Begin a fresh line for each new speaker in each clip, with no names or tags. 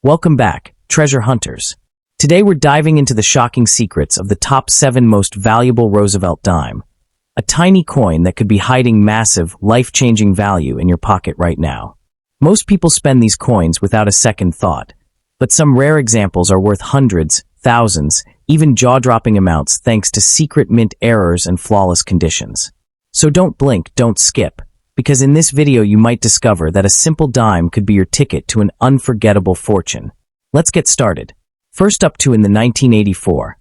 Welcome back, treasure hunters. Today we're diving into the shocking secrets of the top 7 most valuable Roosevelt dime. A tiny coin that could be hiding massive, life-changing value in your pocket right now. Most people spend these coins without a second thought, but some rare examples are worth hundreds, thousands, even jaw-dropping amounts thanks to secret mint errors and flawless conditions. So don't blink, don't skip, because in this video you might discover that a simple dime could be your ticket to an unforgettable fortune. Let's get started. First up in the 1984,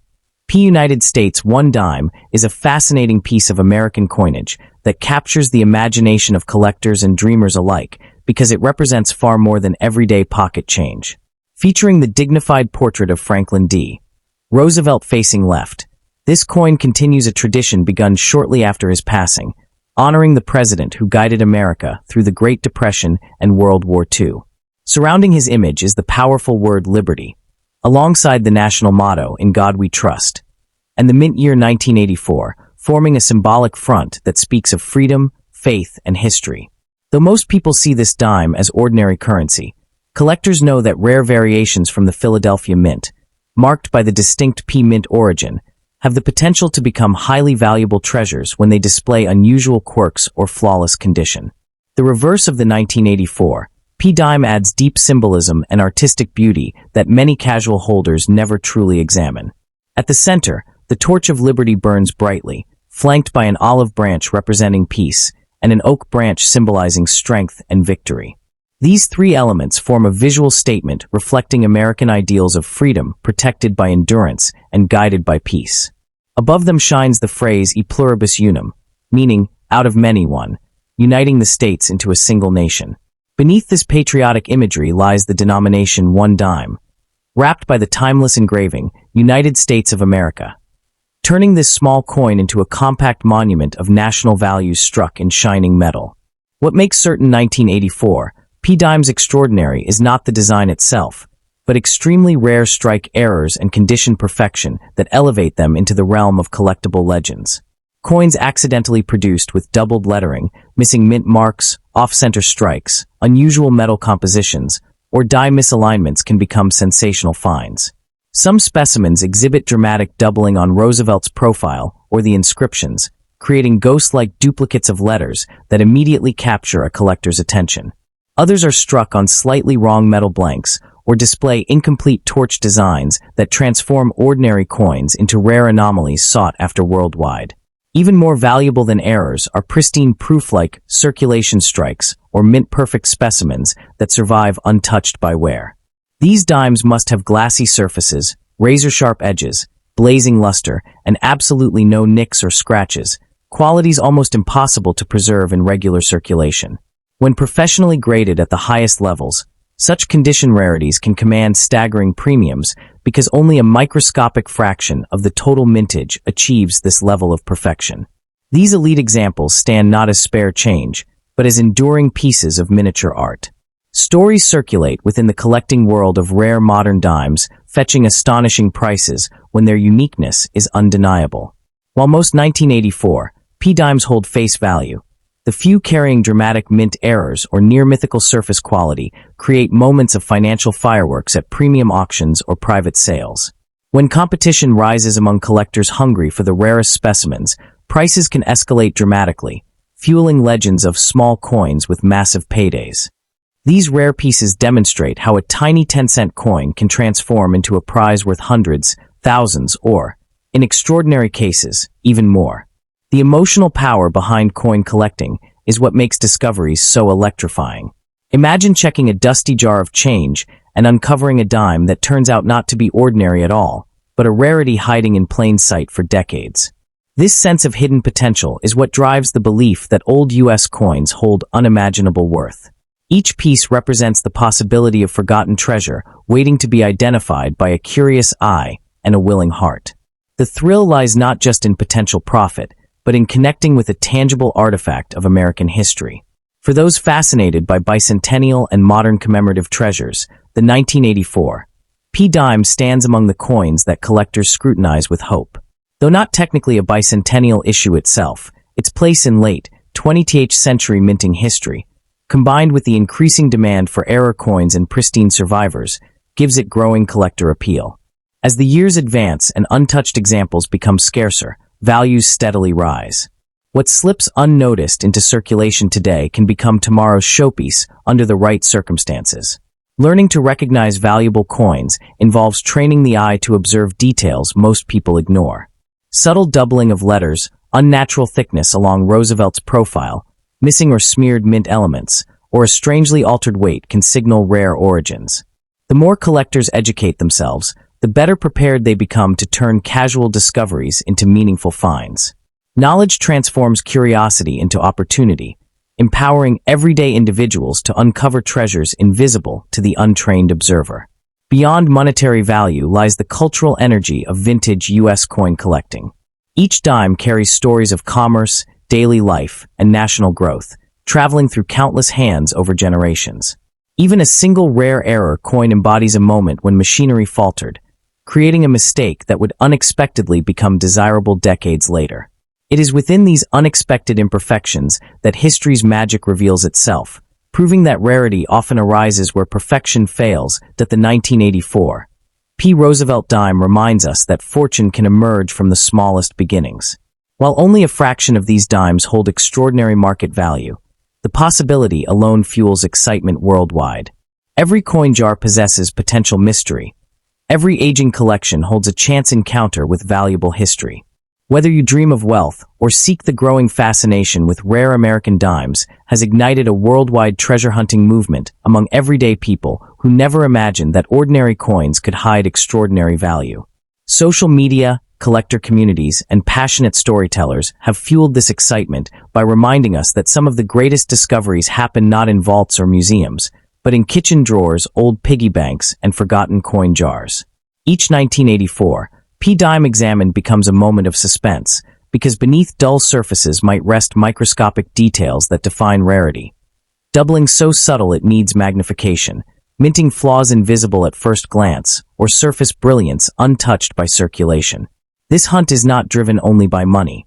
United States 1 dime is a fascinating piece of American coinage that captures the imagination of collectors and dreamers alike because it represents far more than everyday pocket change. Featuring the dignified portrait of Franklin D. Roosevelt facing left, this coin continues a tradition begun shortly after his passing, honoring the president who guided America through the Great Depression and World War II. Surrounding his image is the powerful word liberty, alongside the national motto, "In God We Trust," and the mint year 1984, forming a symbolic front that speaks of freedom, faith, and history. Though most people see this dime as ordinary currency, collectors know that rare variations from the Philadelphia Mint, marked by the distinct P mint origin, have the potential to become highly valuable treasures when they display unusual quirks or flawless condition. The reverse of the 1984 P dime adds deep symbolism and artistic beauty that many casual holders never truly examine. At the center, the torch of liberty burns brightly, flanked by an olive branch representing peace and an oak branch symbolizing strength and victory. These 3 elements form a visual statement reflecting American ideals of freedom protected by endurance and guided by peace. Above them shines the phrase e pluribus unum, meaning out of many one, uniting the states into a single nation. Beneath this patriotic imagery lies the denomination 1 dime, wrapped by the timeless engraving, United States of America, turning this small coin into a compact monument of national values struck in shining metal. What makes certain 1984 P dimes extraordinary is not the design itself, but extremely rare strike errors and condition perfection that elevate them into the realm of collectible legends. Coins accidentally produced with doubled lettering, missing mint marks, off-center strikes, unusual metal compositions, or die misalignments can become sensational finds. Some specimens exhibit dramatic doubling on Roosevelt's profile or the inscriptions, creating ghost-like duplicates of letters that immediately capture a collector's attention. Others are struck on slightly wrong metal blanks or display incomplete torch designs that transform ordinary coins into rare anomalies sought after worldwide. Even more valuable than errors are pristine proof-like circulation strikes or mint-perfect specimens that survive untouched by wear. These dimes must have glassy surfaces, razor-sharp edges, blazing luster, and absolutely no nicks or scratches, qualities almost impossible to preserve in regular circulation. When professionally graded at the highest levels, such condition rarities can command staggering premiums because only a microscopic fraction of the total mintage achieves this level of perfection. These elite examples stand not as spare change, but as enduring pieces of miniature art. Stories circulate within the collecting world of rare modern dimes, fetching astonishing prices when their uniqueness is undeniable. While most 1984 P dimes hold face value, the few carrying dramatic mint errors or near-mythical surface quality create moments of financial fireworks at premium auctions or private sales. When competition rises among collectors hungry for the rarest specimens, prices can escalate dramatically, fueling legends of small coins with massive paydays. These rare pieces demonstrate how a tiny 10-cent coin can transform into a prize worth hundreds, thousands, or, in extraordinary cases, even more. The emotional power behind coin collecting is what makes discoveries so electrifying. Imagine checking a dusty jar of change and uncovering a dime that turns out not to be ordinary at all, but a rarity hiding in plain sight for decades. This sense of hidden potential is what drives the belief that old U.S. coins hold unimaginable worth. Each piece represents the possibility of forgotten treasure waiting to be identified by a curious eye and a willing heart. The thrill lies not just in potential profit, but in connecting with a tangible artifact of American history. For those fascinated by bicentennial and modern commemorative treasures, the 1984 P dime stands among the coins that collectors scrutinize with hope. Though not technically a bicentennial issue itself, its place in late 20th century minting history, combined with the increasing demand for error coins and pristine survivors, gives it growing collector appeal. As the years advance and untouched examples become scarcer, values steadily rise. What slips unnoticed into circulation today can become tomorrow's showpiece under the right circumstances. Learning to recognize valuable coins involves training the eye to observe details most people ignore. Subtle doubling of letters, unnatural thickness along Roosevelt's profile, missing or smeared mint elements, or a strangely altered weight can signal rare origins. The more collectors educate themselves, the better prepared they become to turn casual discoveries into meaningful finds. Knowledge transforms curiosity into opportunity, empowering everyday individuals to uncover treasures invisible to the untrained observer. Beyond monetary value lies the cultural energy of vintage U.S. coin collecting. Each dime carries stories of commerce, daily life, and national growth, traveling through countless hands over generations. Even a single rare error coin embodies a moment when machinery faltered, creating a mistake that would unexpectedly become desirable decades later. It is within these unexpected imperfections that history's magic reveals itself, proving that rarity often arises where perfection fails. The 1984 P. Roosevelt Dime reminds us that fortune can emerge from the smallest beginnings. While only a fraction of these dimes hold extraordinary market value, the possibility alone fuels excitement worldwide. Every coin jar possesses potential mystery. Every aging collection holds a chance encounter with valuable history. Whether you dream of wealth or seek the growing fascination with rare American dimes has ignited a worldwide treasure hunting movement among everyday people who never imagined that ordinary coins could hide extraordinary value. Social media, collector communities, and passionate storytellers have fueled this excitement by reminding us that some of the greatest discoveries happen not in vaults or museums, but in kitchen drawers, old piggy banks, and forgotten coin jars. Each 1984 P. Dime examined becomes a moment of suspense, because beneath dull surfaces might rest microscopic details that define rarity. Doubling so subtle it needs magnification, minting flaws invisible at first glance, or surface brilliance untouched by circulation. This hunt is not driven only by money.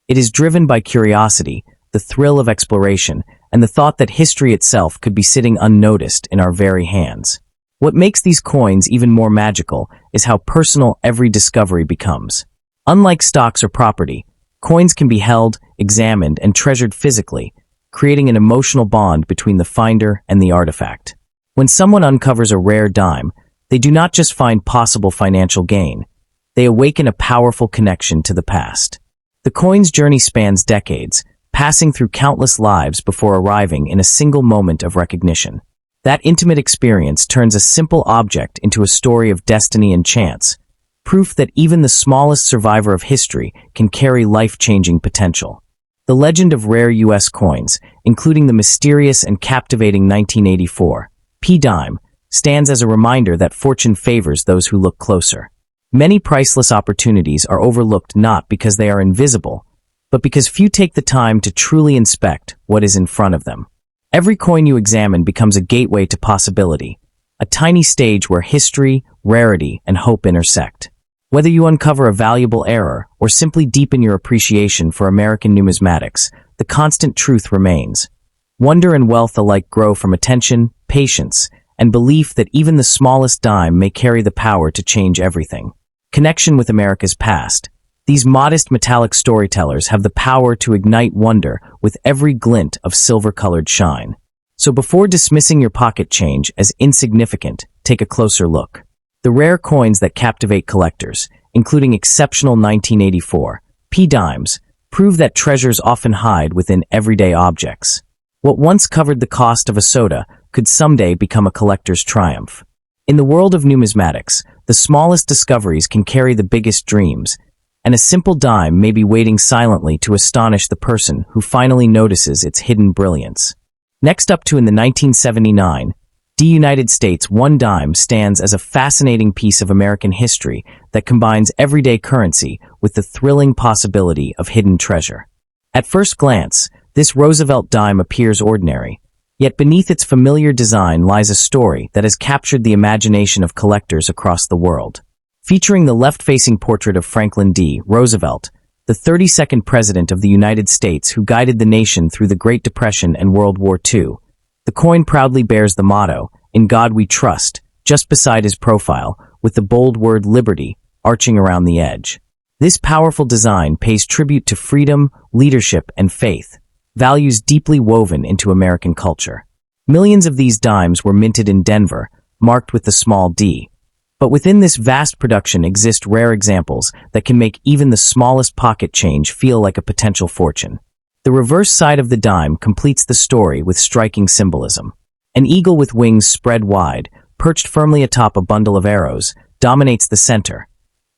It is driven by curiosity, the thrill of exploration, and the thought that history itself could be sitting unnoticed in our very hands. What makes these coins even more magical is how personal every discovery becomes. Unlike stocks or property, coins can be held, examined, and treasured physically, creating an emotional bond between the finder and the artifact. When someone uncovers a rare dime, they do not just find possible financial gain, they awaken a powerful connection to the past. The coin's journey spans decades, passing through countless lives before arriving in a single moment of recognition. That intimate experience turns a simple object into a story of destiny and chance, proof that even the smallest survivor of history can carry life-changing potential. The legend of rare U.S. coins, including the mysterious and captivating 1984 P. Dime, stands as a reminder that fortune favors those who look closer. Many priceless opportunities are overlooked not because they are invisible, but because few take the time to truly inspect what is in front of them. Every coin you examine becomes a gateway to possibility, a tiny stage where history, rarity, and hope intersect. Whether you uncover a valuable error or simply deepen your appreciation for American numismatics, the constant truth remains. Wonder and wealth alike grow from attention, patience, and belief that even the smallest dime may carry the power to change everything. Connection with America's past. These modest metallic storytellers have the power to ignite wonder with every glint of silver-colored shine. So before dismissing your pocket change as insignificant, take a closer look. The rare coins that captivate collectors, including exceptional 1984 P. Dimes, prove that treasures often hide within everyday objects. What once covered the cost of a soda could someday become a collector's triumph. In the world of numismatics, the smallest discoveries can carry the biggest dreams, and a simple dime may be waiting silently to astonish the person who finally notices its hidden brilliance. Next up to in the 1979 United States, one dime stands as a fascinating piece of American history that combines everyday currency with the thrilling possibility of hidden treasure. At first glance, this Roosevelt dime appears ordinary, yet beneath its familiar design lies a story that has captured the imagination of collectors across the world. Featuring the left-facing portrait of Franklin D. Roosevelt, the 32nd President of the United States who guided the nation through the Great Depression and World War II, the coin proudly bears the motto, "In God We Trust," just beside his profile, with the bold word liberty arching around the edge. This powerful design pays tribute to freedom, leadership, and faith, values deeply woven into American culture. Millions of these dimes were minted in Denver, marked with the small d. But within this vast production exist rare examples that can make even the smallest pocket change feel like a potential fortune. The reverse side of the dime completes the story with striking symbolism. An eagle with wings spread wide, perched firmly atop a bundle of arrows, dominates the center,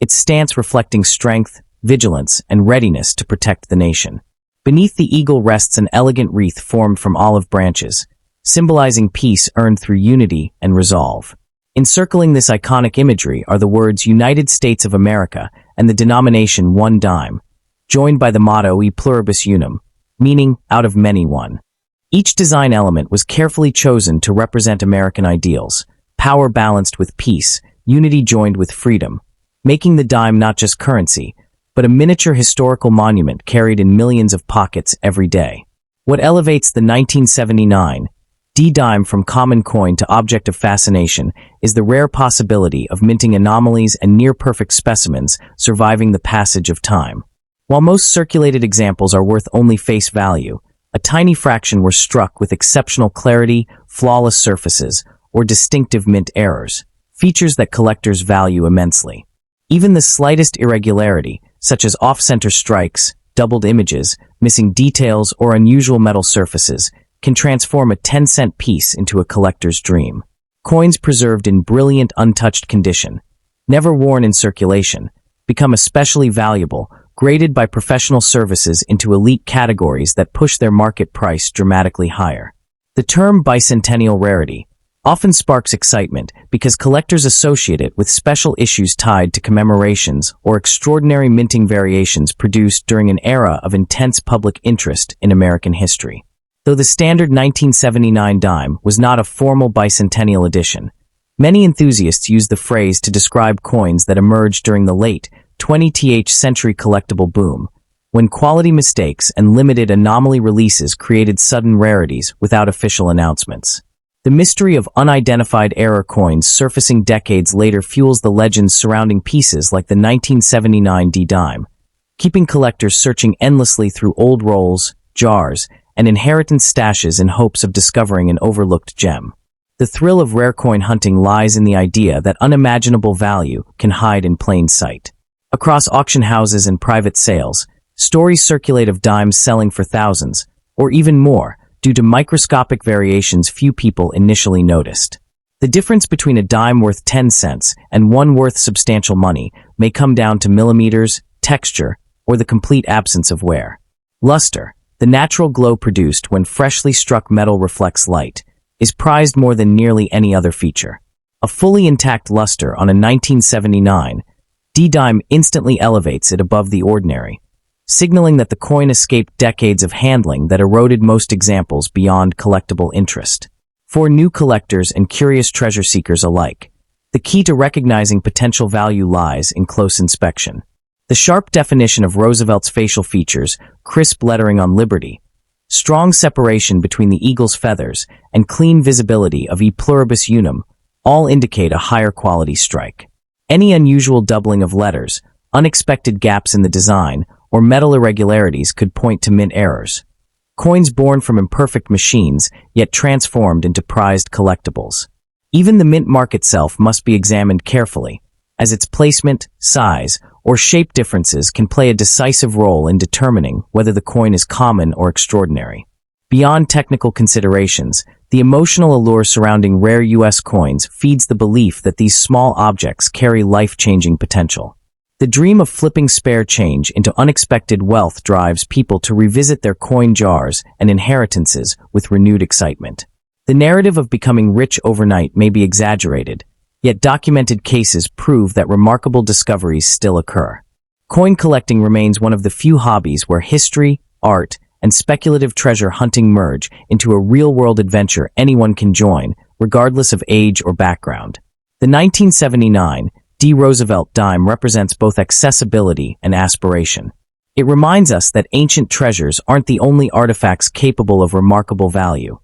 its stance reflecting strength, vigilance, and readiness to protect the nation. Beneath the eagle rests an elegant wreath formed from olive branches, symbolizing peace earned through unity and resolve. Encircling this iconic imagery are the words United States of America and the denomination one dime, joined by the motto E pluribus unum, meaning out of many one. Each design element was carefully chosen to represent American ideals, power balanced with peace, unity joined with freedom, making the dime not just currency, but a miniature historical monument carried in millions of pockets every day. What elevates the 1979 D-dime from common coin to object of fascination is the rare possibility of minting anomalies and near-perfect specimens surviving the passage of time. While most circulated examples are worth only face value, a tiny fraction were struck with exceptional clarity, flawless surfaces, or distinctive mint errors, features that collectors value immensely. Even the slightest irregularity, such as off-center strikes, doubled images, missing details, or unusual metal surfaces, can transform a 10-cent piece into a collector's dream. Coins preserved in brilliant, untouched condition, never worn in circulation, become especially valuable, graded by professional services into elite categories that push their market price dramatically higher. The term bicentennial rarity often sparks excitement because collectors associate it with special issues tied to commemorations or extraordinary minting variations produced during an era of intense public interest in American history. Though the standard 1979 dime was not a formal bicentennial edition, many enthusiasts use the phrase to describe coins that emerged during the late 20th century collectible boom, when quality mistakes and limited anomaly releases created sudden rarities without official announcements. The mystery of unidentified error coins surfacing decades later fuels the legends surrounding pieces like the 1979 D-dime, keeping collectors searching endlessly through old rolls, jars, and inheritance stashes in hopes of discovering an overlooked gem. The thrill of rare coin hunting lies in the idea that unimaginable value can hide in plain sight. Across auction houses and private sales, stories circulate of dimes selling for thousands, or even more, due to microscopic variations few people initially noticed. The difference between a dime worth 10 cents and one worth substantial money may come down to millimeters, texture, or the complete absence of wear. Luster, the natural glow produced when freshly struck metal reflects light, is prized more than nearly any other feature. A fully intact luster on a 1979 D-dime instantly elevates it above the ordinary, signaling that the coin escaped decades of handling that eroded most examples beyond collectible interest. For new collectors and curious treasure seekers alike, the key to recognizing potential value lies in close inspection. The sharp definition of Roosevelt's facial features, crisp lettering on liberty, strong separation between the eagle's feathers, and clean visibility of E pluribus unum all indicate a higher quality strike. Any unusual doubling of letters, unexpected gaps in the design, or metal irregularities could point to mint errors. Coins born from imperfect machines, yet transformed into prized collectibles. Even the mint mark itself must be examined carefully, as its placement, size, or shape differences can play a decisive role in determining whether the coin is common or extraordinary. Beyond technical considerations, the emotional allure surrounding rare U.S. coins feeds the belief that these small objects carry life-changing potential. The dream of flipping spare change into unexpected wealth drives people to revisit their coin jars and inheritances with renewed excitement. The narrative of becoming rich overnight may be exaggerated, yet documented cases prove that remarkable discoveries still occur. Coin collecting remains one of the few hobbies where history, art, and speculative treasure hunting merge into a real-world adventure anyone can join, regardless of age or background. The 1979 D. Roosevelt Dime represents both accessibility and aspiration. It reminds us that ancient treasures aren't the only artifacts capable of remarkable value.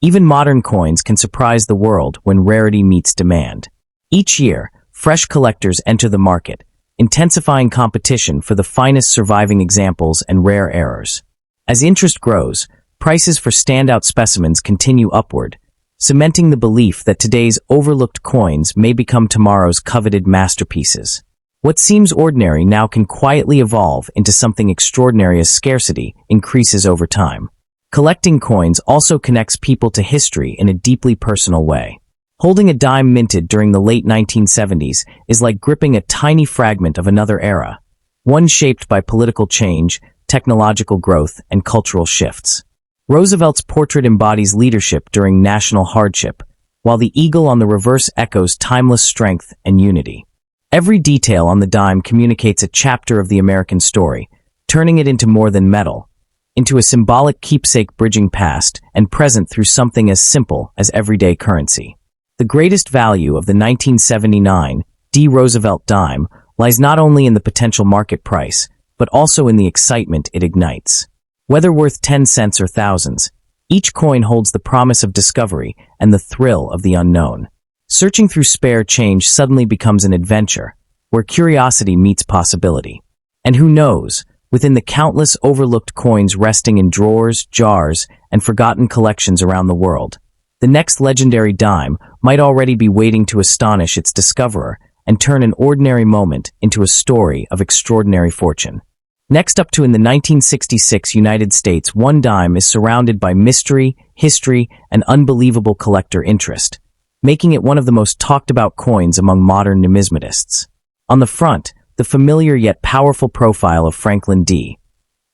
Even modern coins can surprise the world when rarity meets demand. Each year, fresh collectors enter the market, intensifying competition for the finest surviving examples and rare errors. As interest grows, prices for standout specimens continue upward, cementing the belief that today's overlooked coins may become tomorrow's coveted masterpieces. What seems ordinary now can quietly evolve into something extraordinary as scarcity increases over time. Collecting coins also connects people to history in a deeply personal way. Holding a dime minted during the late 1970s is like gripping a tiny fragment of another era, one shaped by political change, technological growth, and cultural shifts. Roosevelt's portrait embodies leadership during national hardship, while the eagle on the reverse echoes timeless strength and unity. Every detail on the dime communicates a chapter of the American story, turning it into more than metal, into a symbolic keepsake bridging past and present through something as simple as everyday currency. The greatest value of the 1979 D. Roosevelt dime lies not only in the potential market price, but also in the excitement it ignites. Whether worth 10 cents or thousands, each coin holds the promise of discovery and the thrill of the unknown. Searching through spare change suddenly becomes an adventure, where curiosity meets possibility. And who knows, within the countless overlooked coins resting in drawers, jars, and forgotten collections around the world, the next legendary dime might already be waiting to astonish its discoverer and turn an ordinary moment into a story of extraordinary fortune. Next up in the 1966 United States, one dime is surrounded by mystery, history, and unbelievable collector interest, making it one of the most talked-about coins among modern numismatists. On the front, the familiar yet powerful profile of Franklin D.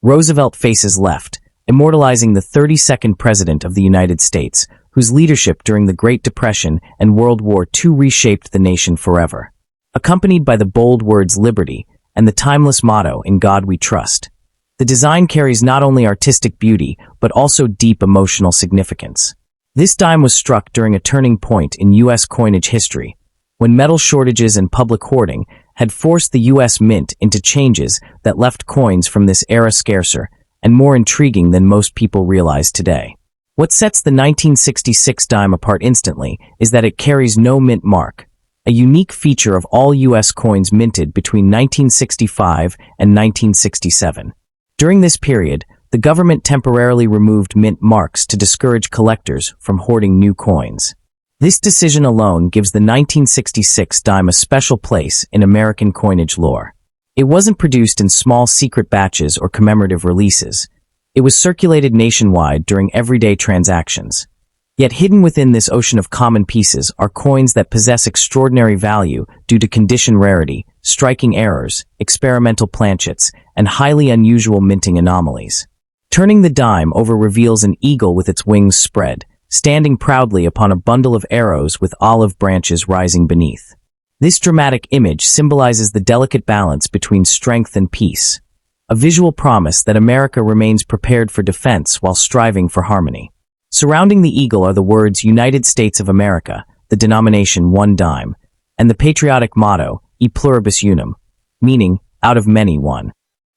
Roosevelt faces left, immortalizing the 32nd President of the United States, whose leadership during the Great Depression and World War II reshaped the nation forever. Accompanied by the bold words "Liberty" and the timeless motto "In God We Trust," the design carries not only artistic beauty, but also deep emotional significance. This dime was struck during a turning point in U.S. coinage history, when metal shortages and public hoarding had forced the U.S. Mint into changes that left coins from this era scarcer and more intriguing than most people realize today. What sets the 1966 dime apart instantly is that it carries no mint mark, a unique feature of all U.S. coins minted between 1965 and 1967. During this period, the government temporarily removed mint marks to discourage collectors from hoarding new coins. This decision alone gives the 1966 dime a special place in American coinage lore. It wasn't produced in small secret batches or commemorative releases. It was circulated nationwide during everyday transactions. Yet hidden within this ocean of common pieces are coins that possess extraordinary value due to condition rarity, striking errors, experimental planchets, and highly unusual minting anomalies. Turning the dime over reveals an eagle with its wings spread, standing proudly upon a bundle of arrows with olive branches rising beneath. This dramatic image symbolizes the delicate balance between strength and peace, a visual promise that America remains prepared for defense while striving for harmony. Surrounding the eagle are the words "United States of America," the denomination one dime, and the patriotic motto "E pluribus unum," meaning out of many one.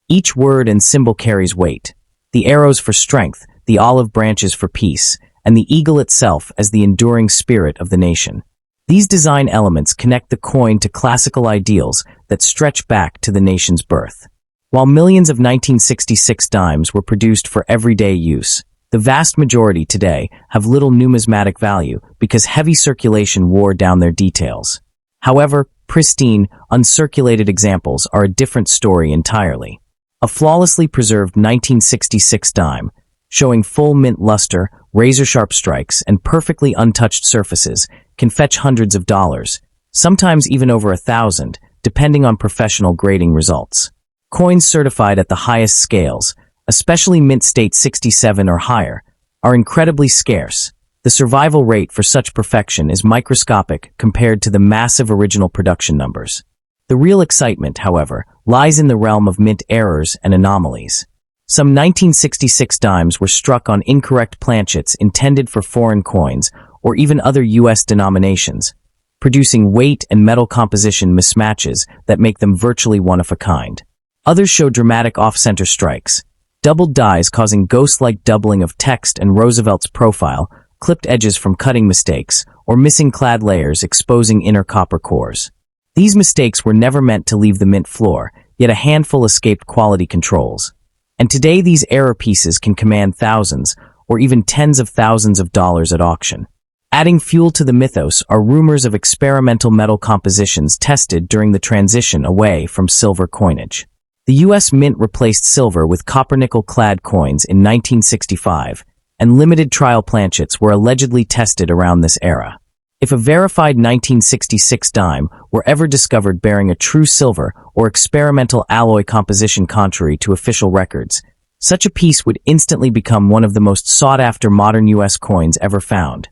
Each word and symbol carries weight: the arrows for strength, the olive branches for peace, and the eagle itself as the enduring spirit of the nation. These design elements connect the coin to classical ideals that stretch back to the nation's birth. While millions of 1966 dimes were produced for everyday use, the vast majority today have little numismatic value because heavy circulation wore down their details. However, pristine, uncirculated examples are a different story entirely. A flawlessly preserved 1966 dime, showing full mint luster, razor-sharp strikes, and perfectly untouched surfaces, can fetch hundreds of dollars, sometimes even over $1,000, depending on professional grading results. Coins certified at the highest scales, especially mint state 67 or higher, are incredibly scarce. The survival rate for such perfection is microscopic compared to the massive original production numbers. The real excitement, however, lies in the realm of mint errors and anomalies. Some 1966 dimes were struck on incorrect planchets intended for foreign coins or even other U.S. denominations, producing weight and metal composition mismatches that make them virtually one of a kind. Others show dramatic off-center strikes, doubled dies causing ghost-like doubling of text and Roosevelt's profile, clipped edges from cutting mistakes, or missing clad layers exposing inner copper cores. These mistakes were never meant to leave the mint floor, yet a handful escaped quality controls. And today these error pieces can command thousands, or even tens of thousands of dollars at auction. Adding fuel to the mythos are rumors of experimental metal compositions tested during the transition away from silver coinage. The U.S. Mint replaced silver with copper-nickel-clad coins in 1965, and limited trial planchets were allegedly tested around this era. If a verified 1966 dime were ever discovered bearing a true silver or experimental alloy composition contrary to official records, such a piece would instantly become one of the most sought-after modern U.S. coins ever found,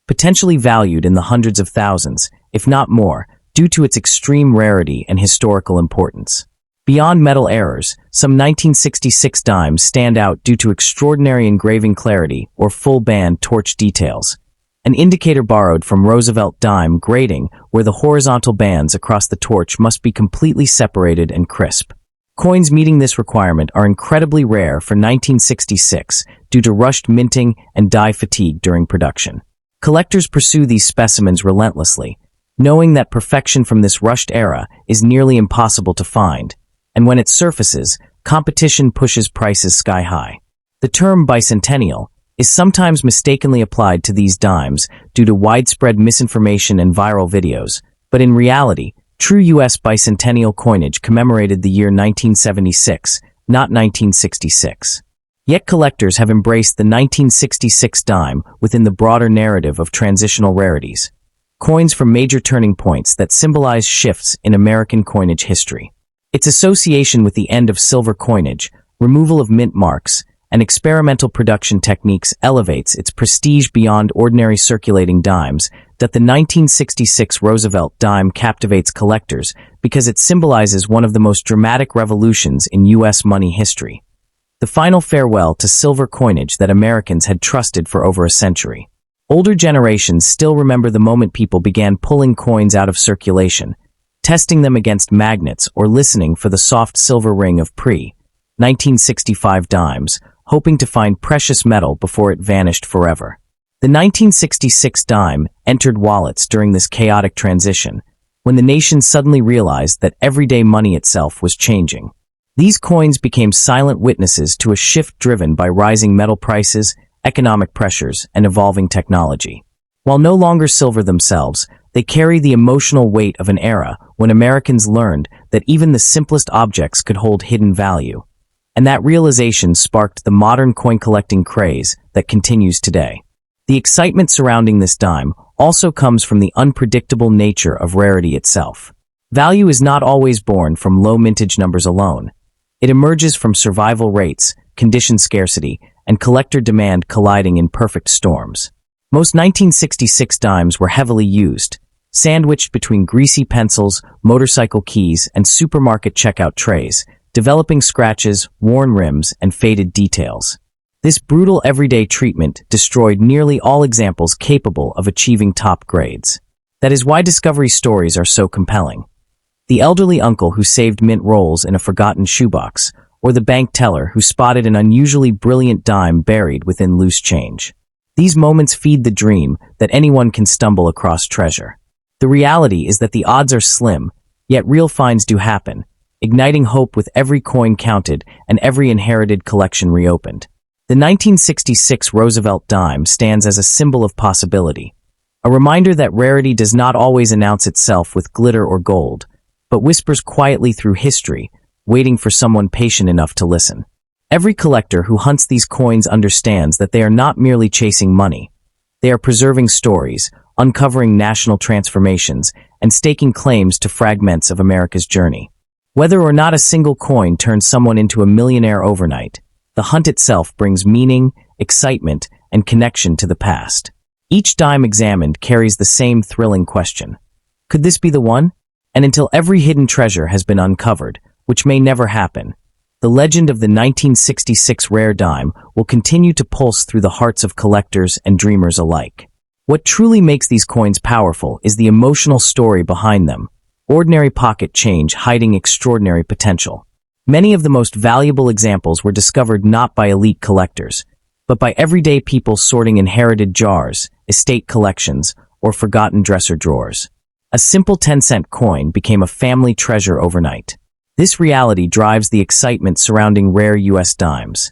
potentially valued in the hundreds of thousands, if not more, due to its extreme rarity and historical importance. Beyond metal errors, some 1966 dimes stand out due to extraordinary engraving clarity or full-band torch details, an indicator borrowed from Roosevelt Dime grading where the horizontal bands across the torch must be completely separated and crisp. Coins meeting this requirement are incredibly rare for 1966 due to rushed minting and die fatigue during production. Collectors pursue these specimens relentlessly, knowing that perfection from this rushed era is nearly impossible to find, and when it surfaces, competition pushes prices sky high. The term bicentennial is sometimes mistakenly applied to these dimes due to widespread misinformation and viral videos, but in reality, true U.S. bicentennial coinage commemorated the year 1976, not 1966. Yet collectors have embraced the 1966 dime within the broader narrative of transitional rarities, coins from major turning points that symbolize shifts in American coinage history. Its association with the end of silver coinage, removal of mint marks, and experimental production techniques elevates its prestige beyond ordinary circulating dimes. That the 1966 Roosevelt dime captivates collectors because it symbolizes one of the most dramatic revolutions in U.S. money history. The final farewell to silver coinage that Americans had trusted for over a century. Older generations still remember the moment people began pulling coins out of circulation, testing them against magnets or listening for the soft silver ring of pre-1965 dimes, hoping to find precious metal before it vanished forever. The 1966 dime entered wallets during this chaotic transition, when the nation suddenly realized that everyday money itself was changing. These coins became silent witnesses to a shift driven by rising metal prices, economic pressures, and evolving technology. While no longer silver themselves, they carry the emotional weight of an era when Americans learned that even the simplest objects could hold hidden value. And that realization sparked the modern coin-collecting craze that continues today. The excitement surrounding this dime also comes from the unpredictable nature of rarity itself. Value is not always born from low mintage numbers alone. It emerges from survival rates, condition scarcity, and collector demand colliding in perfect storms. Most 1966 dimes were heavily used, sandwiched between greasy pencils, motorcycle keys, and supermarket checkout trays, developing scratches, worn rims, and faded details. This brutal everyday treatment destroyed nearly all examples capable of achieving top grades. That is why discovery stories are so compelling. The elderly uncle who saved mint rolls in a forgotten shoebox, or the bank teller who spotted an unusually brilliant dime buried within loose change. These moments feed the dream that anyone can stumble across treasure. The reality is that the odds are slim, yet real finds do happen, igniting hope with every coin counted and every inherited collection reopened. The 1966 Roosevelt dime stands as a symbol of possibility, a reminder that rarity does not always announce itself with glitter or gold, but whispers quietly through history, waiting for someone patient enough to listen. Every collector who hunts these coins understands that they are not merely chasing money. They are preserving stories, uncovering national transformations, and staking claims to fragments of America's journey. Whether or not a single coin turns someone into a millionaire overnight, the hunt itself brings meaning, excitement, and connection to the past. Each dime examined carries the same thrilling question. Could this be the one? And until every hidden treasure has been uncovered, which may never happen, the legend of the 1966 rare dime will continue to pulse through the hearts of collectors and dreamers alike. What truly makes these coins powerful is the emotional story behind them. Ordinary pocket change hiding extraordinary potential. Many of the most valuable examples were discovered not by elite collectors, but by everyday people sorting inherited jars, estate collections, or forgotten dresser drawers. A simple 10-cent coin became a family treasure overnight. This reality drives the excitement surrounding rare U.S. dimes.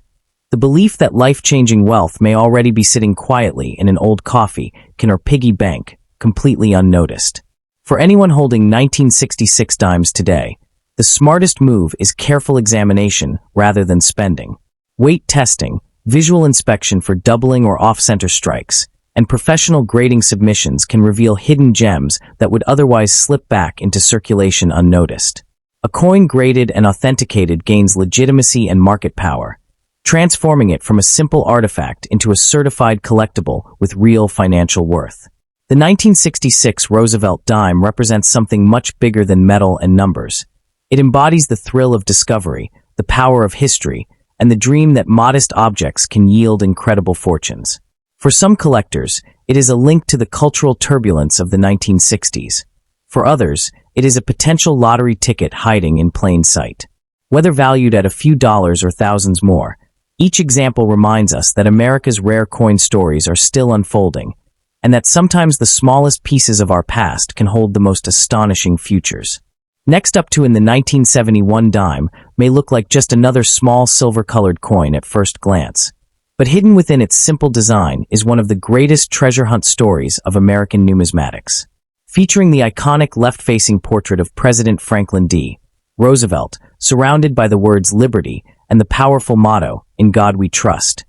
The belief that life-changing wealth may already be sitting quietly in an old coffee can or piggy bank, completely unnoticed. For anyone holding 1966 dimes today, the smartest move is careful examination rather than spending. Weight testing, visual inspection for doubling or off-center strikes, and professional grading submissions can reveal hidden gems that would otherwise slip back into circulation unnoticed. A coin graded and authenticated gains legitimacy and market power, transforming it from a simple artifact into a certified collectible with real financial worth. The 1966 Roosevelt Dime represents something much bigger than metal and numbers. It embodies the thrill of discovery, the power of history, and the dream that modest objects can yield incredible fortunes. For some collectors, it is a link to the cultural turbulence of the 1960s. For others, it is a potential lottery ticket hiding in plain sight. Whether valued at a few dollars or thousands more, each example reminds us that America's rare coin stories are still unfolding, and that sometimes the smallest pieces of our past can hold the most astonishing futures. Next up in the 1971 dime may look like just another small silver-colored coin at first glance, but hidden within its simple design is one of the greatest treasure hunt stories of American numismatics. Featuring the iconic left-facing portrait of President Franklin D. Roosevelt, surrounded by the words liberty and the powerful motto, "In God We Trust."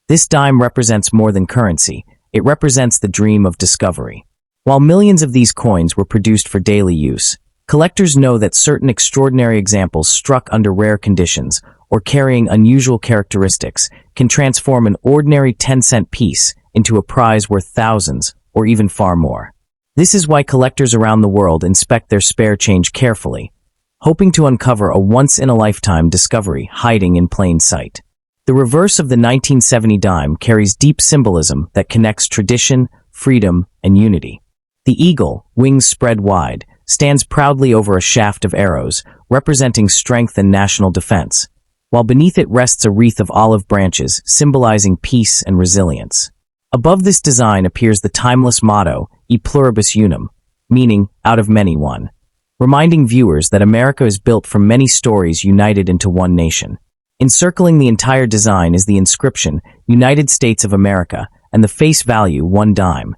This dime represents more than currency. It represents the dream of discovery. While millions of these coins were produced for daily use, collectors know that certain extraordinary examples struck under rare conditions or carrying unusual characteristics can transform an ordinary 10-cent piece into a prize worth thousands or even far more. This is why collectors around the world inspect their spare change carefully, hoping to uncover a once-in-a-lifetime discovery hiding in plain sight. The reverse of the 1970 dime carries deep symbolism that connects tradition, freedom, and unity. The eagle, wings spread wide, stands proudly over a shaft of arrows, representing strength and national defense, while beneath it rests a wreath of olive branches, symbolizing peace and resilience. Above this design appears the timeless motto, E pluribus unum, meaning, out of many one, reminding viewers that America is built from many stories united into one nation. Encircling the entire design is the inscription, United States of America, and the face value, 1 dime,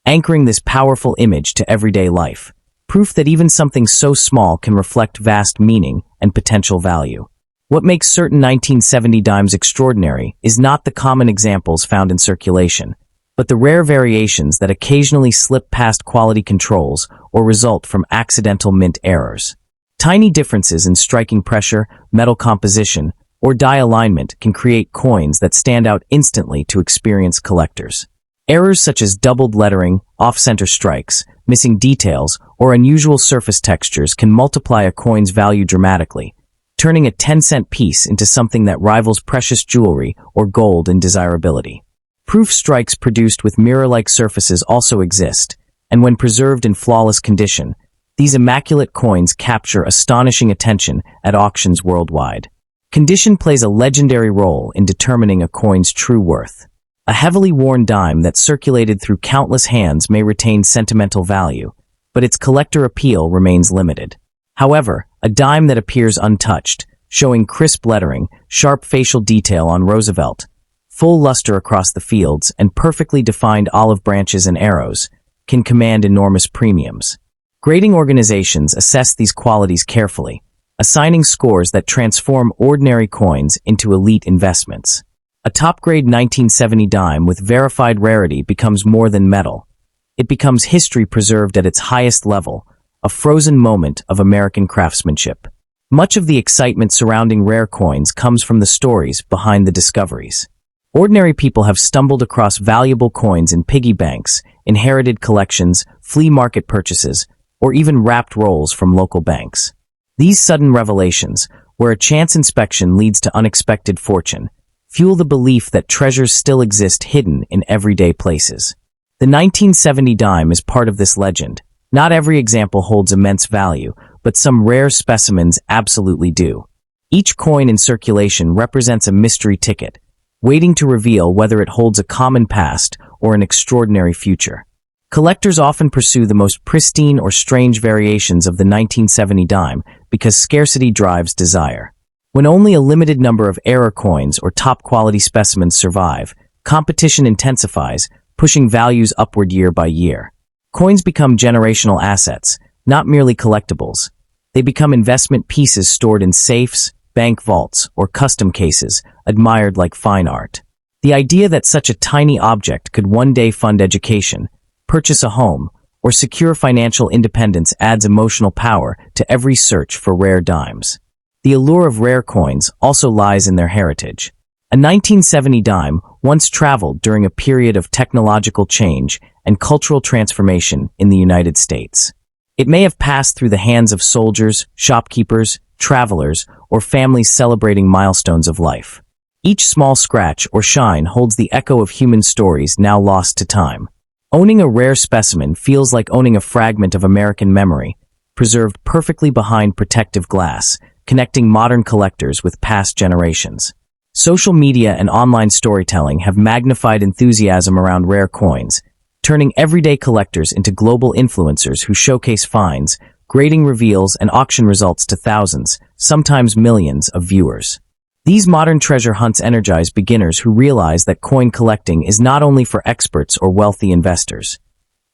anchoring this powerful image to everyday life, proof that even something so small can reflect vast meaning and potential value. What makes certain 1970 dimes extraordinary is not the common examples found in circulation, but the rare variations that occasionally slip past quality controls or result from accidental mint errors. Tiny differences in striking pressure, metal composition, or die alignment can create coins that stand out instantly to experienced collectors. Errors such as doubled lettering, off-center strikes, missing details, or unusual surface textures can multiply a coin's value dramatically, turning a 10-cent piece into something that rivals precious jewelry or gold in desirability. Proof strikes produced with mirror-like surfaces also exist, and when preserved in flawless condition, these immaculate coins capture astonishing attention at auctions worldwide. Condition plays a legendary role in determining a coin's true worth. A heavily worn dime that circulated through countless hands may retain sentimental value, but its collector appeal remains limited. However, a dime that appears untouched, showing crisp lettering, sharp facial detail on Roosevelt, full luster across the fields, and perfectly defined olive branches and arrows, can command enormous premiums. Grading organizations assess these qualities carefully, assigning scores that transform ordinary coins into elite investments. A top-grade 1970 dime with verified rarity becomes more than metal. It becomes history preserved at its highest level, a frozen moment of American craftsmanship. Much of the excitement surrounding rare coins comes from the stories behind the discoveries. Ordinary people have stumbled across valuable coins in piggy banks, inherited collections, flea market purchases, or even wrapped rolls from local banks. These sudden revelations, where a chance inspection leads to unexpected fortune, fuel the belief that treasures still exist hidden in everyday places. The 1970 dime is part of this legend. Not every example holds immense value, but some rare specimens absolutely do. Each coin in circulation represents a mystery ticket, waiting to reveal whether it holds a common past or an extraordinary future. Collectors often pursue the most pristine or strange variations of the 1970 dime because scarcity drives desire. When only a limited number of error coins or top-quality specimens survive, competition intensifies, pushing values upward year by year. Coins become generational assets, not merely collectibles. They become investment pieces stored in safes, bank vaults, or custom cases, admired like fine art. The idea that such a tiny object could one day fund education, purchase a home, or secure financial independence adds emotional power to every search for rare dimes. The allure of rare coins also lies in their heritage. A 1970 dime once traveled during a period of technological change and cultural transformation in the United States. It may have passed through the hands of soldiers, shopkeepers, travelers, or families celebrating milestones of life. Each small scratch or shine holds the echo of human stories now lost to time. Owning a rare specimen feels like owning a fragment of American memory, preserved perfectly behind protective glass, connecting modern collectors with past generations. Social media and online storytelling have magnified enthusiasm around rare coins, turning everyday collectors into global influencers who showcase finds, grading reveals, and auction results to thousands, sometimes millions, of viewers. These modern treasure hunts energize beginners who realize that coin collecting is not only for experts or wealthy investors.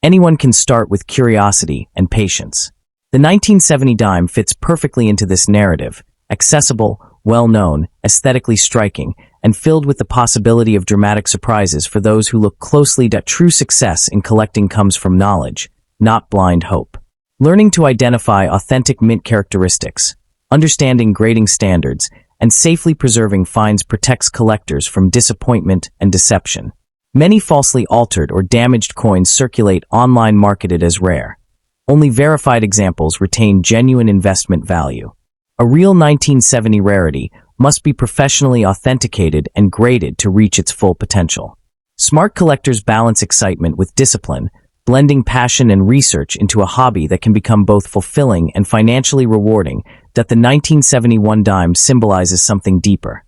Anyone can start with curiosity and patience. The 1970 dime fits perfectly into this narrative, accessible, well-known, aesthetically striking, and filled with the possibility of dramatic surprises for those who look closely. That true success in collecting comes from knowledge, not blind hope. Learning to identify authentic mint characteristics, understanding grading standards, and safely preserving finds protects collectors from disappointment and deception. Many falsely altered or damaged coins circulate online marketed as rare. Only verified examples retain genuine investment value. A real 1970 rarity must be professionally authenticated and graded to reach its full potential. Smart collectors balance excitement with discipline, blending passion and research into a hobby that can become both fulfilling and financially rewarding. That the 1971 dime symbolizes something deeper.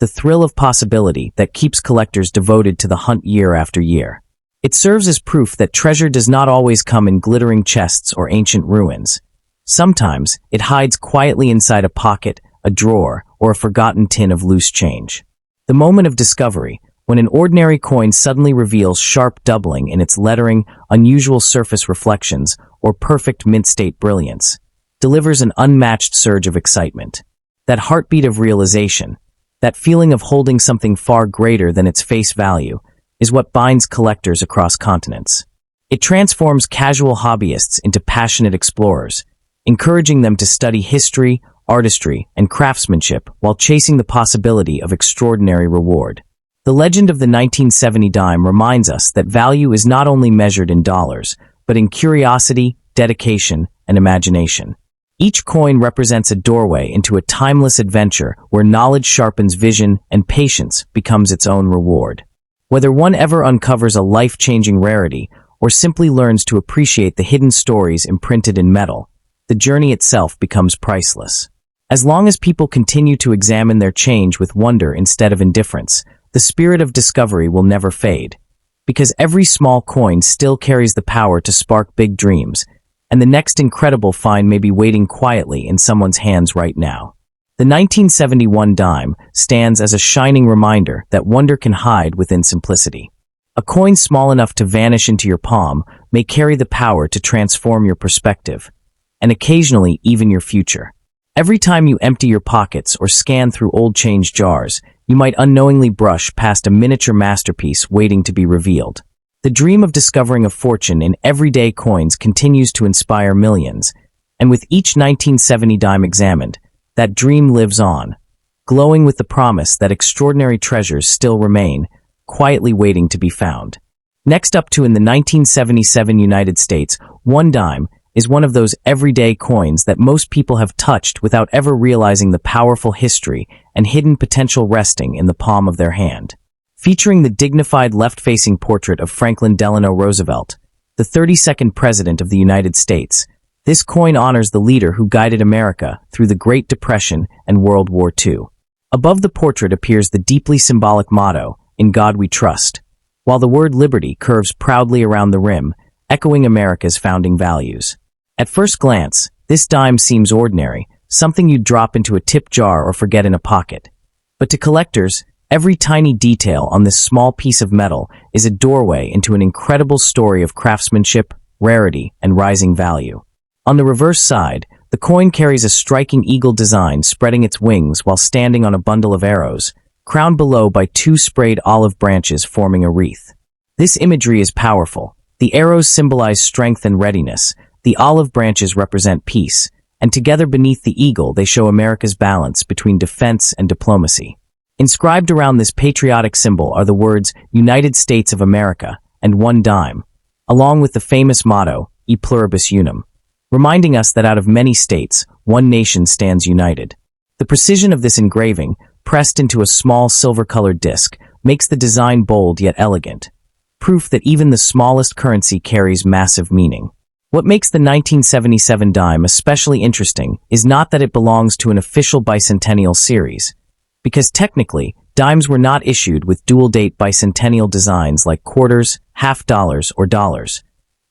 The thrill of possibility that keeps collectors devoted to the hunt year after year. It serves as proof that treasure does not always come in glittering chests or ancient ruins. Sometimes, it hides quietly inside a pocket, a drawer, or a forgotten tin of loose change. The moment of discovery, when an ordinary coin suddenly reveals sharp doubling in its lettering, unusual surface reflections, or perfect mint-state brilliance, delivers an unmatched surge of excitement. That heartbeat of realization, that feeling of holding something far greater than its face value, is what binds collectors across continents. It transforms casual hobbyists into passionate explorers, encouraging them to study history, artistry, and craftsmanship while chasing the possibility of extraordinary reward. The legend of the 1970 dime reminds us that value is not only measured in dollars, but in curiosity, dedication, and imagination. Each coin represents a doorway into a timeless adventure where knowledge sharpens vision and patience becomes its own reward. Whether one ever uncovers a life-changing rarity or simply learns to appreciate the hidden stories imprinted in metal, the journey itself becomes priceless. As long as people continue to examine their change with wonder instead of indifference, the spirit of discovery will never fade. Because every small coin still carries the power to spark big dreams, and the next incredible find may be waiting quietly in someone's hands right now. The 1971 dime stands as a shining reminder that wonder can hide within simplicity. A coin small enough to vanish into your palm may carry the power to transform your perspective, and occasionally even your future. Every time you empty your pockets or scan through old change jars, you might unknowingly brush past a miniature masterpiece waiting to be revealed. The dream of discovering a fortune in everyday coins continues to inspire millions, and with each 1970 dime examined, that dream lives on, glowing with the promise that extraordinary treasures still remain, quietly waiting to be found. Next up to in the 1977 United States, one dime is one of those everyday coins that most people have touched without ever realizing the powerful history and hidden potential resting in the palm of their hand. Featuring the dignified left-facing portrait of Franklin Delano Roosevelt, the 32nd President of the United States, this coin honors the leader who guided America through the Great Depression and World War II. Above the portrait appears the deeply symbolic motto, "In God We Trust," while the word liberty curves proudly around the rim, echoing America's founding values. At first glance, this dime seems ordinary, something you'd drop into a tip jar or forget in a pocket. But to collectors, every tiny detail on this small piece of metal is a doorway into an incredible story of craftsmanship, rarity, and rising value. On the reverse side, the coin carries a striking eagle design spreading its wings while standing on a bundle of arrows, crowned below by two sprayed olive branches forming a wreath. This imagery is powerful. The arrows symbolize strength and readiness, the olive branches represent peace, and together beneath the eagle they show America's balance between defense and diplomacy. Inscribed around this patriotic symbol are the words United States of America and one dime, along with the famous motto, E pluribus unum, reminding us that out of many states, one nation stands united. The precision of this engraving, pressed into a small silver-colored disc, makes the design bold yet elegant, proof that even the smallest currency carries massive meaning. What makes the 1977 dime especially interesting is not that it belongs to an official bicentennial series, because technically, dimes were not issued with dual-date bicentennial designs like quarters, half dollars, or dollars,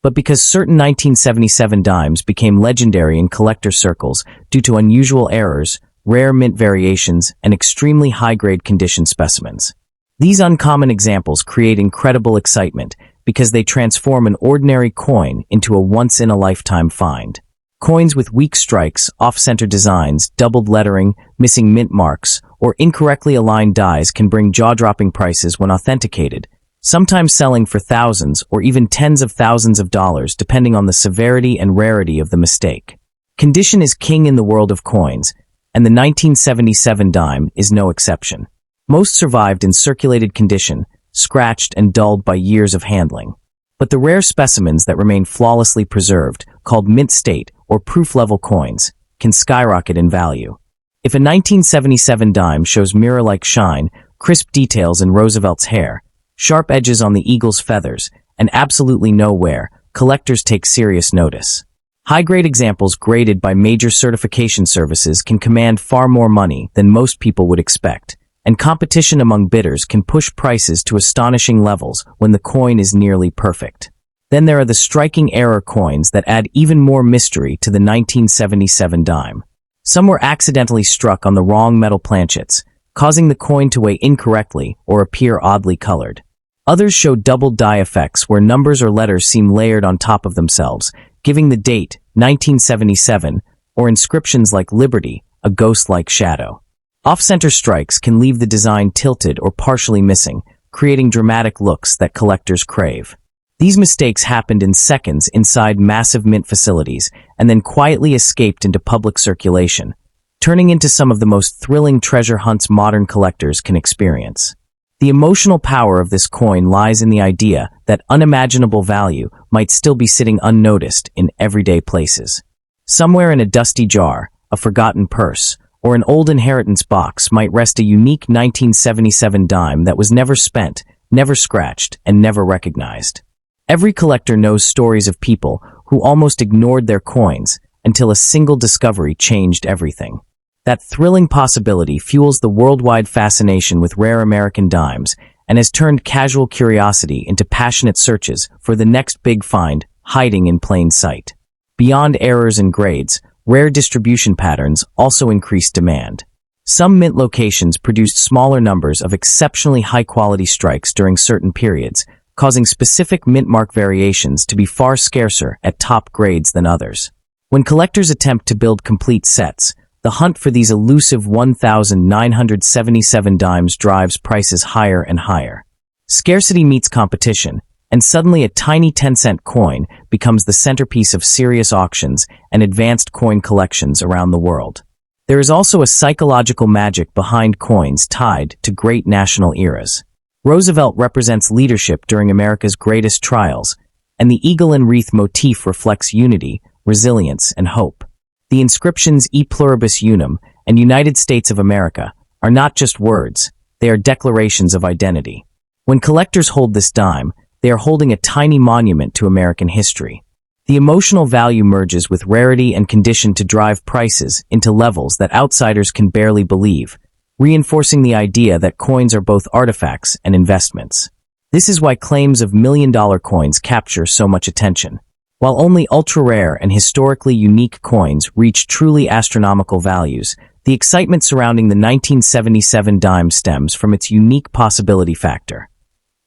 but because certain 1977 dimes became legendary in collector circles due to unusual errors, rare mint variations, and extremely high-grade condition specimens. These uncommon examples create incredible excitement because they transform an ordinary coin into a once-in-a-lifetime find. Coins with weak strikes, off-center designs, doubled lettering, missing mint marks, or incorrectly aligned dies can bring jaw-dropping prices when authenticated, sometimes selling for thousands or even tens of thousands of dollars depending on the severity and rarity of the mistake. Condition is king in the world of coins, and the 1977 dime is no exception. Most survived in circulated condition, scratched and dulled by years of handling. But the rare specimens that remain flawlessly preserved, called mint state or proof-level coins, can skyrocket in value. If a 1977 dime shows mirror-like shine, crisp details in Roosevelt's hair, sharp edges on the eagle's feathers, and absolutely no wear, collectors take serious notice. High-grade examples graded by major certification services can command far more money than most people would expect, and competition among bidders can push prices to astonishing levels when the coin is nearly perfect. Then there are the striking error coins that add even more mystery to the 1977 dime. Some were accidentally struck on the wrong metal planchets, causing the coin to weigh incorrectly or appear oddly colored. Others show double die effects where numbers or letters seem layered on top of themselves, giving the date, 1977, or inscriptions like Liberty, a ghost-like shadow. Off-center strikes can leave the design tilted or partially missing, creating dramatic looks that collectors crave. These mistakes happened in seconds inside massive mint facilities and then quietly escaped into public circulation, turning into some of the most thrilling treasure hunts modern collectors can experience. The emotional power of this coin lies in the idea that unimaginable value might still be sitting unnoticed in everyday places. Somewhere in a dusty jar, a forgotten purse, or an old inheritance box might rest a unique 1977 dime that was never spent, never scratched, and never recognized. Every collector knows stories of people who almost ignored their coins until a single discovery changed everything. That thrilling possibility fuels the worldwide fascination with rare American dimes and has turned casual curiosity into passionate searches for the next big find hiding in plain sight. Beyond errors and grades, rare distribution patterns also increase demand. Some mint locations produced smaller numbers of exceptionally high-quality strikes during certain periods, causing specific mint mark variations to be far scarcer at top grades than others. When collectors attempt to build complete sets, the hunt for these elusive 1,977 dimes drives prices higher and higher. Scarcity meets competition, and suddenly a tiny 10-cent coin becomes the centerpiece of serious auctions and advanced coin collections around the world. There is also a psychological magic behind coins tied to great national eras. Roosevelt represents leadership during America's greatest trials, and the eagle and wreath motif reflects unity, resilience, and hope. The inscriptions E pluribus unum and United States of America are not just words, they are declarations of identity. When collectors hold this dime, they are holding a tiny monument to American history. The emotional value merges with rarity and condition to drive prices into levels that outsiders can barely believe, reinforcing the idea that coins are both artifacts and investments. This is why claims of million-dollar coins capture so much attention. While only ultra-rare and historically unique coins reach truly astronomical values, the excitement surrounding the 1977 dime stems from its unique possibility factor.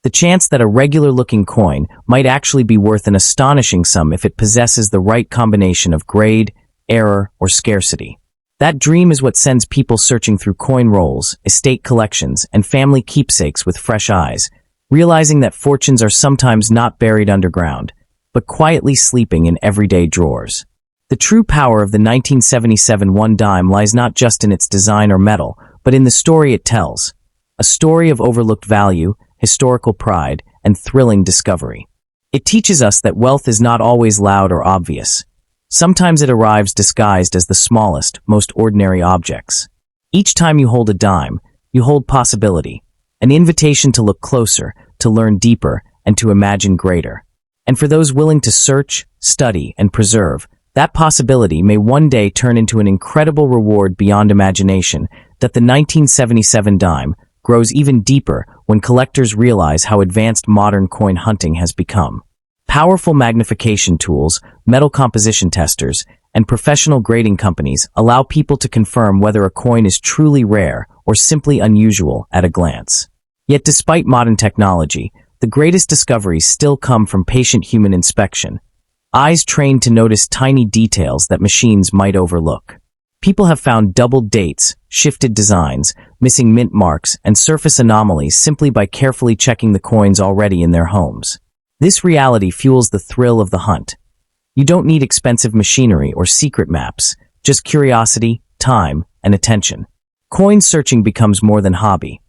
The chance that a regular-looking coin might actually be worth an astonishing sum if it possesses the right combination of grade, error, or scarcity. That dream is what sends people searching through coin rolls, estate collections, and family keepsakes with fresh eyes, realizing that fortunes are sometimes not buried underground, but quietly sleeping in everyday drawers. The true power of the 1977 one dime lies not just in its design or metal, but in the story it tells. A story of overlooked value, historical pride, and thrilling discovery. It teaches us that wealth is not always loud or obvious. Sometimes it arrives disguised as the smallest, most ordinary objects. Each time you hold a dime, you hold possibility, an invitation to look closer, to learn deeper, and to imagine greater. And for those willing to search, study, and preserve, that possibility may one day turn into an incredible reward beyond imagination. That the 1977 dime grows even deeper when collectors realize how advanced modern coin hunting has become. Powerful magnification tools, metal composition testers, and professional grading companies allow people to confirm whether a coin is truly rare or simply unusual at a glance. Yet despite modern technology, the greatest discoveries still come from patient human inspection, eyes trained to notice tiny details that machines might overlook. People have found doubled dates, shifted designs, missing mint marks, and surface anomalies simply by carefully checking the coins already in their homes. This reality fuels the thrill of the hunt. You don't need expensive machinery or secret maps, just curiosity, time, and attention. Coin searching becomes more than hobby.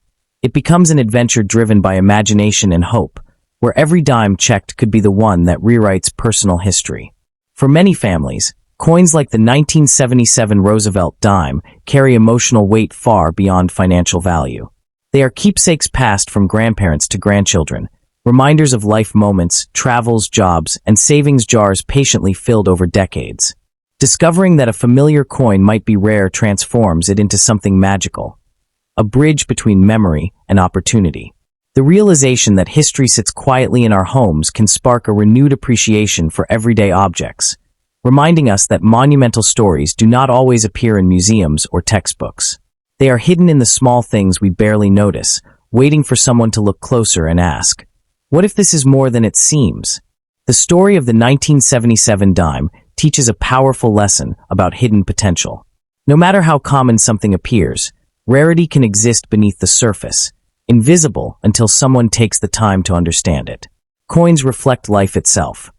It becomes an adventure driven by imagination and hope, where every dime checked could be the one that rewrites personal history. For many families, coins like the 1977 Roosevelt dime carry emotional weight far beyond financial value. They are keepsakes passed from grandparents to grandchildren, reminders of life moments, travels, jobs, and savings jars patiently filled over decades. Discovering that a familiar coin might be rare transforms it into something magical, a bridge between memory and opportunity. The realization that history sits quietly in our homes can spark a renewed appreciation for everyday objects, reminding us that monumental stories do not always appear in museums or textbooks. They are hidden in the small things we barely notice, waiting for someone to look closer and ask, "What if this is more than it seems?" The story of the 1977 dime teaches a powerful lesson about hidden potential. No matter how common something appears, rarity can exist beneath the surface, invisible until someone takes the time to understand it. Coins reflect life itself.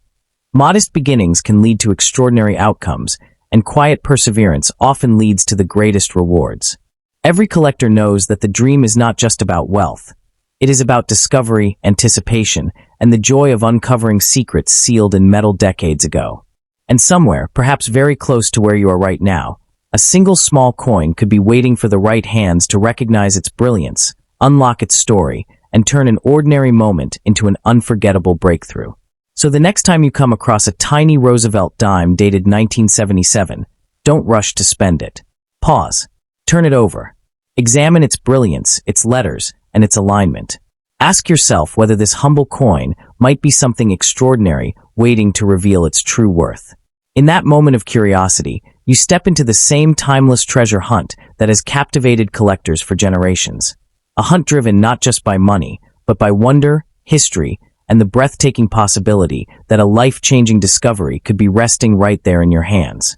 Modest beginnings can lead to extraordinary outcomes, and quiet perseverance often leads to the greatest rewards. Every collector knows that the dream is not just about wealth. It is about discovery, anticipation, and the joy of uncovering secrets sealed in metal decades ago. And somewhere, perhaps very close to where you are right now, a single small coin could be waiting for the right hands to recognize its brilliance, unlock its story, and turn an ordinary moment into an unforgettable breakthrough. So the next time you come across a tiny Roosevelt dime dated 1977, don't rush to spend it. Pause. Turn it over. Examine its brilliance, its letters, and its alignment. Ask yourself whether this humble coin might be something extraordinary waiting to reveal its true worth. In that moment of curiosity, you step into the same timeless treasure hunt that has captivated collectors for generations. A hunt driven not just by money, but by wonder, history, and the breathtaking possibility that a life-changing discovery could be resting right there in your hands.